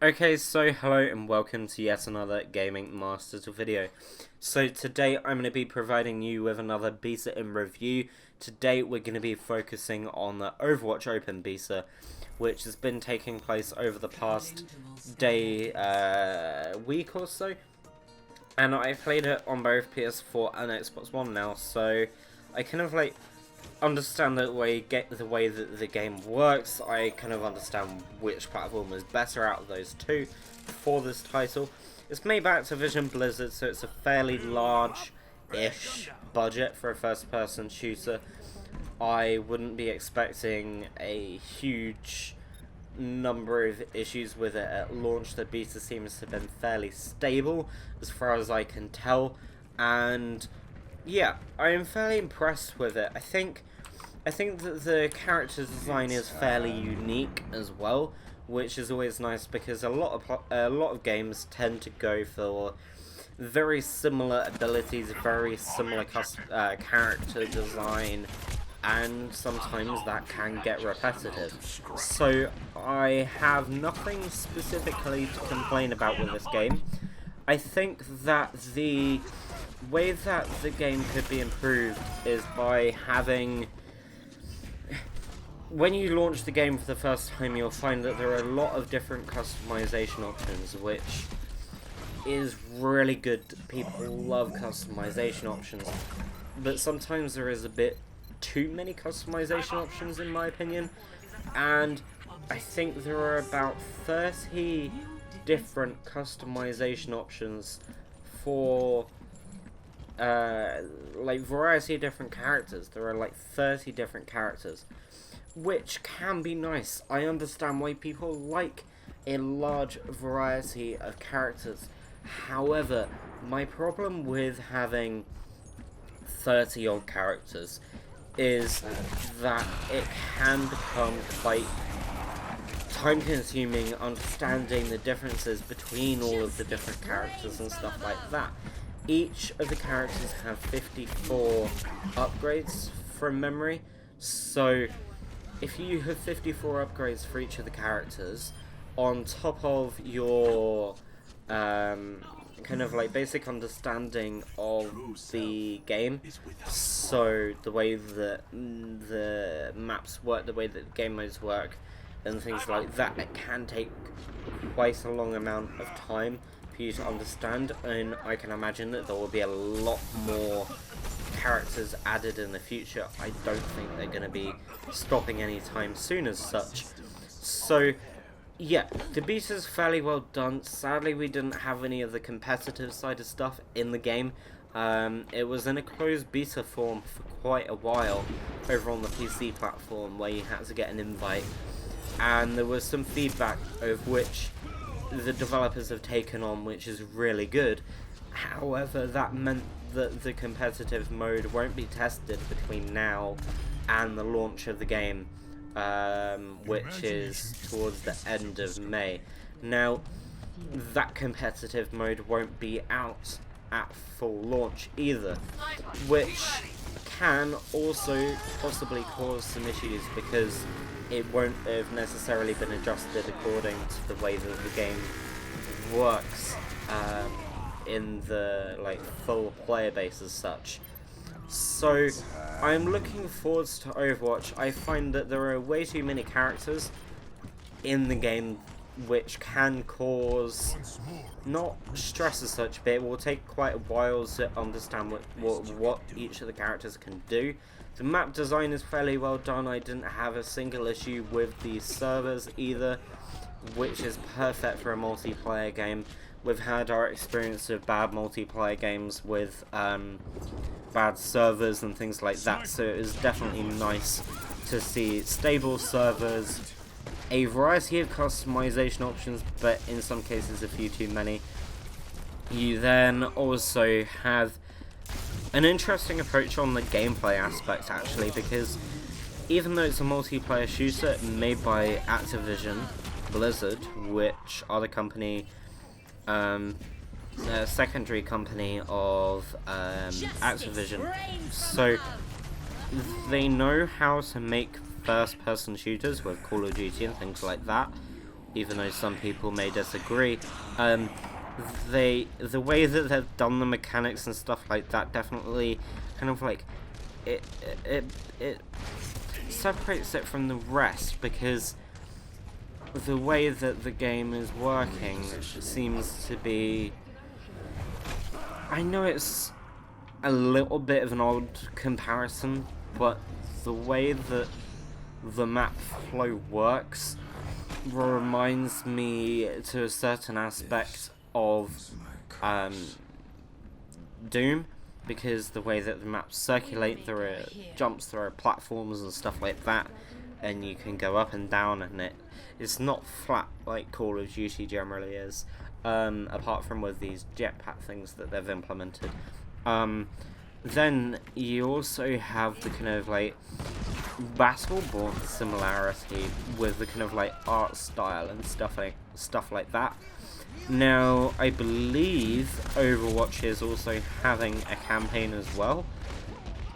Okay, so hello and welcome to yet another Gaming Masters video. So today I'm going to be providing you with another beta in review. Today we're going to be focusing on the Overwatch Open beta, which has been taking place over the past week or so. And I played it on both PS4 and Xbox One now, so I kind of understand the way that the game works. I kind of understand which platform is better out of those two for this title. It's made by Activision Blizzard, so it's a fairly large-ish budget for a first-person shooter. I wouldn't be expecting a huge number of issues with it at launch. The beta seems to have been fairly stable as far as I can tell, and yeah, I am fairly impressed with it. I think that the character design is fairly unique as well, which is always nice because a lot of games tend to go for very similar abilities, very similar character design, and sometimes that can get repetitive. So I have nothing specifically to complain about with this game. I think that the way that the game could be improved is by having... When you launch the game for the first time, you'll find that there are a lot of different customization options, which is really good. People love customization options, but sometimes there is a bit too many customization options in my opinion, and I think there are about 30 different customization options for variety of different characters. There are like 30 different characters, which can be nice. I understand why people like a large variety of characters. However, my problem with having 30 odd characters is that it can become quite time consuming understanding the differences between all of the different characters and stuff like that. Each of the characters have 54 upgrades from memory, so if you have 54 upgrades for each of the characters, on top of your kind of basic understanding of the game, so the way that the maps work, the way that the game modes work, and things like that, it can take quite a long amount of time for you to understand, and I can imagine that there will be a lot more characters added in the future. I don't think they're going to be stopping anytime soon as such. So yeah, the beta's fairly well done. Sadly, we didn't have any of the competitive side of stuff in the game. It was in a closed beta form for quite a while over on the PC platform, where you had to get an invite, and there was some feedback of which the developers have taken on, which is really good. However, that meant that the competitive mode won't be tested between now and the launch of the game, which is towards the end of May. Now, that competitive mode won't be out at full launch either, which can also possibly cause some issues because it won't have necessarily been adjusted according to the way that the game works in the full player base as such. So I'm looking forward to Overwatch. I find that there are way too many characters in the game, which can cause not stress as such, but it will take quite a while to understand what each of the characters can do. The map design is fairly well done. I didn't have a single issue with the servers either, which is perfect for a multiplayer game. We've had our experience of bad multiplayer games with bad servers and things like that, so it is definitely nice to see stable servers, a variety of customization options, but in some cases a few too many. You then also have an interesting approach on the gameplay aspect, actually, because even though it's a multiplayer shooter made by Activision Blizzard, which are the company, secondary company of Activision, so they know how to make first-person shooters with Call of Duty and things like that, even though some people may disagree. The way that they've done the mechanics and stuff like that definitely kind of like it separates it from the rest, because the way that the game is working seems to be, I know it's a little bit of an odd comparison, but the way that the map flow works reminds me to a certain aspect of Doom, because the way that the maps circulate, there are jumps, there are platforms and stuff like that, and you can go up and down, and it's not flat like Call of Duty generally is, apart from with these jetpack things that they've implemented. Then you also have the kind of like Battleborn similarity with the kind of like art style and stuff like that. Now, I believe Overwatch is also having a campaign as well.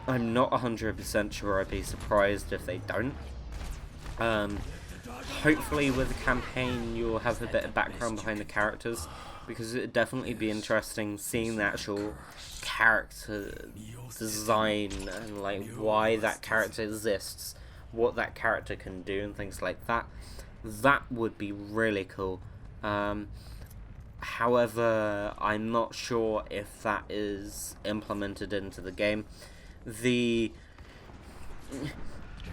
I'm not 100% sure. I'd be surprised if they don't. Hopefully with the campaign you'll have a bit of background behind the characters, because it'd definitely be interesting seeing the actual character design and like why that character exists, what that character can do and things like that. That would be really cool. However, I'm not sure if that is implemented into the game.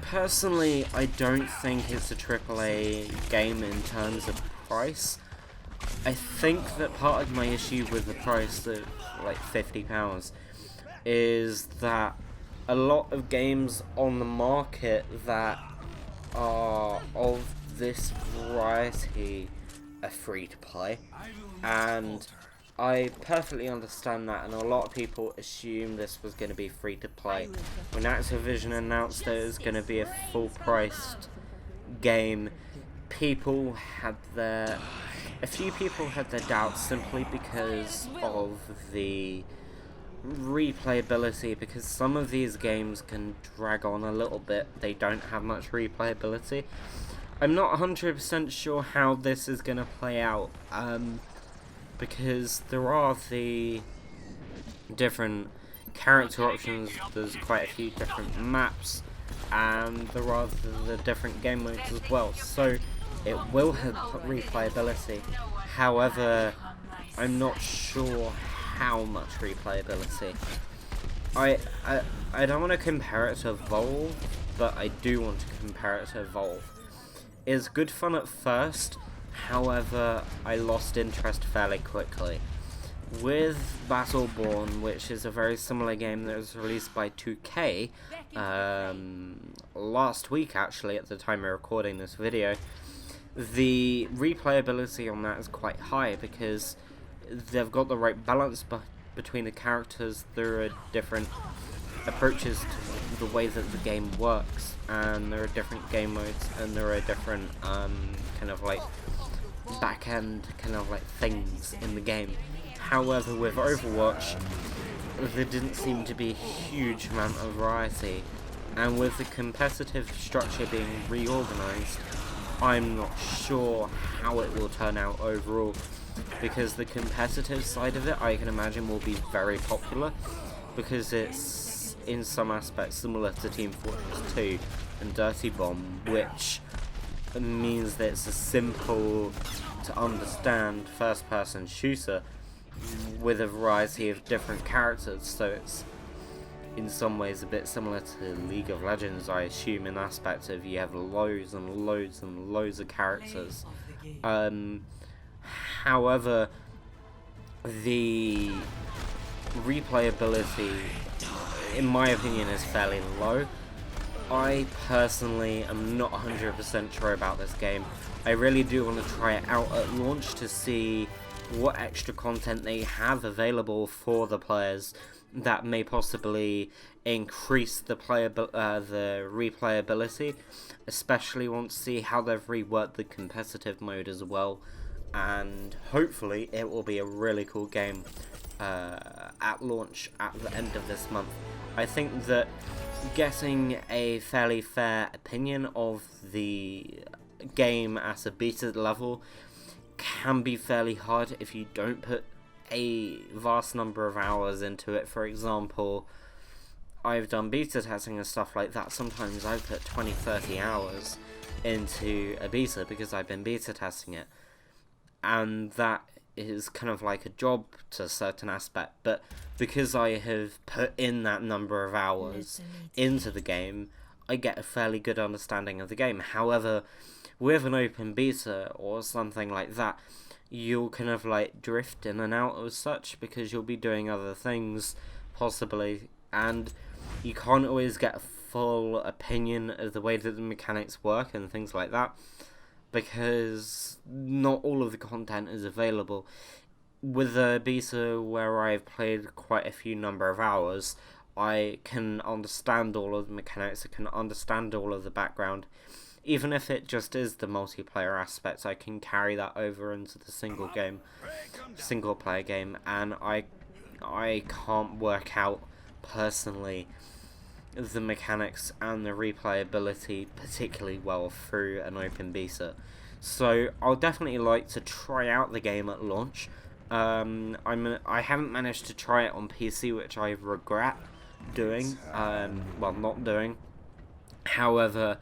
Personally, I don't think it's a AAA game in terms of price. I think that part of my issue with the price of like £50 is that a lot of games on the market that are of this variety are free to play, and I perfectly understand that, and a lot of people assume this was going to be free to play. When Activision announced that it was going to be a full priced game, a few people had their doubts simply because of the replayability, because some of these games can drag on a little bit. They don't have much replayability. I'm not 100% sure how this is going to play out, because there are the different character options, there's quite a few different maps, and there are the different game modes as well, so it will have replayability. However, I'm not sure how much replayability. I don't want to compare it to Evolve, but I do want to compare it to Evolve. It's good fun at first, however, I lost interest fairly quickly. With Battleborn, which is a very similar game that was released by 2K last week actually, at the time of recording this video, the replayability on that is quite high because they've got the right balance between the characters. There are different approaches to the way that the game works, and there are different game modes, and there are different kind of like back-end kind of like things in the game. However, with Overwatch, there didn't seem to be a huge amount of variety, and with the competitive structure being reorganized, I'm not sure how it will turn out overall, because the competitive side of it, I can imagine, will be very popular, because it's in some aspects similar to Team Fortress 2 and Dirty Bomb, which means that it's a simple to understand first-person shooter with a variety of different characters, so it's in some ways a bit similar to League of Legends, I assume, in aspects of you have loads and loads and loads of characters. However, the replayability, in my opinion, is fairly low. I personally am not 100% sure about this game. I really do want to try it out at launch to see what extra content they have available for the players that may possibly increase the replayability. Especially want to see how they've reworked the competitive mode as well, and hopefully it will be a really cool game at launch at the end of this month. I think that getting a fairly fair opinion of the game at a beta level can be fairly hard if you don't put a vast number of hours into it. For example, I've done beta testing and stuff like that. Sometimes I've put 20-30 hours into a beta because I've been beta testing it, and that is kind of like a job to a certain aspect. But because I have put in that number of hours into the game, I get a fairly good understanding of the game. However, with an open beta or something like that, you'll kind of like drift in and out as such, because you'll be doing other things possibly, and you can't always get a full opinion of the way that the mechanics work and things like that, because not all of the content is available. With a beta where I've played quite a few number of hours, I can understand all of the mechanics, I can understand all of the background. Even if it just is the multiplayer aspect, I can carry that over into the single player game, and I can't work out personally the mechanics and the replayability particularly well through an open beta. So I'll definitely like to try out the game at launch. I haven't managed to try it on PC, which I regret doing, not doing. However,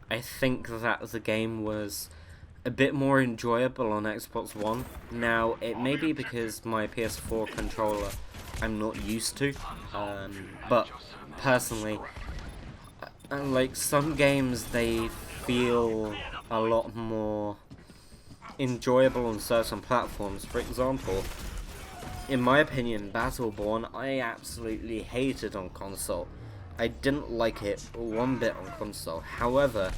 I think that the game was a bit more enjoyable on Xbox One. Now, it may be because my PS4 controller I'm not used to, but personally, like, some games, they feel a lot more enjoyable on certain platforms. For example, in my opinion, Battleborn, I absolutely hated on console. I didn't like it one bit on console. However,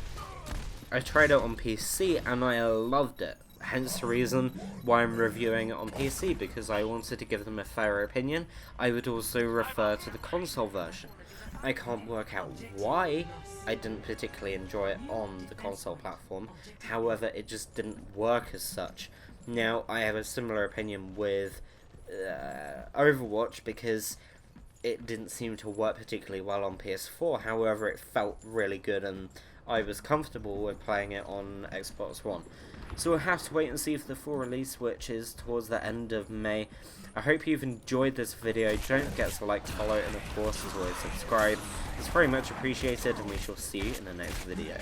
I tried it on PC and I loved it. Hence the reason why I'm reviewing it on PC, because I wanted to give them a fair opinion. I would also refer to the console version. I can't work out why I didn't particularly enjoy it on the console platform. However, it just didn't work as such. Now, I have a similar opinion with Overwatch, because it didn't seem to work particularly well on PS4. However, it felt really good and I was comfortable with playing it on Xbox One. So we'll have to wait and see for the full release, which is towards the end of May. I hope you've enjoyed this video. Don't forget to like, follow, and of course, as always, subscribe. It's very much appreciated, and we shall see you in the next video.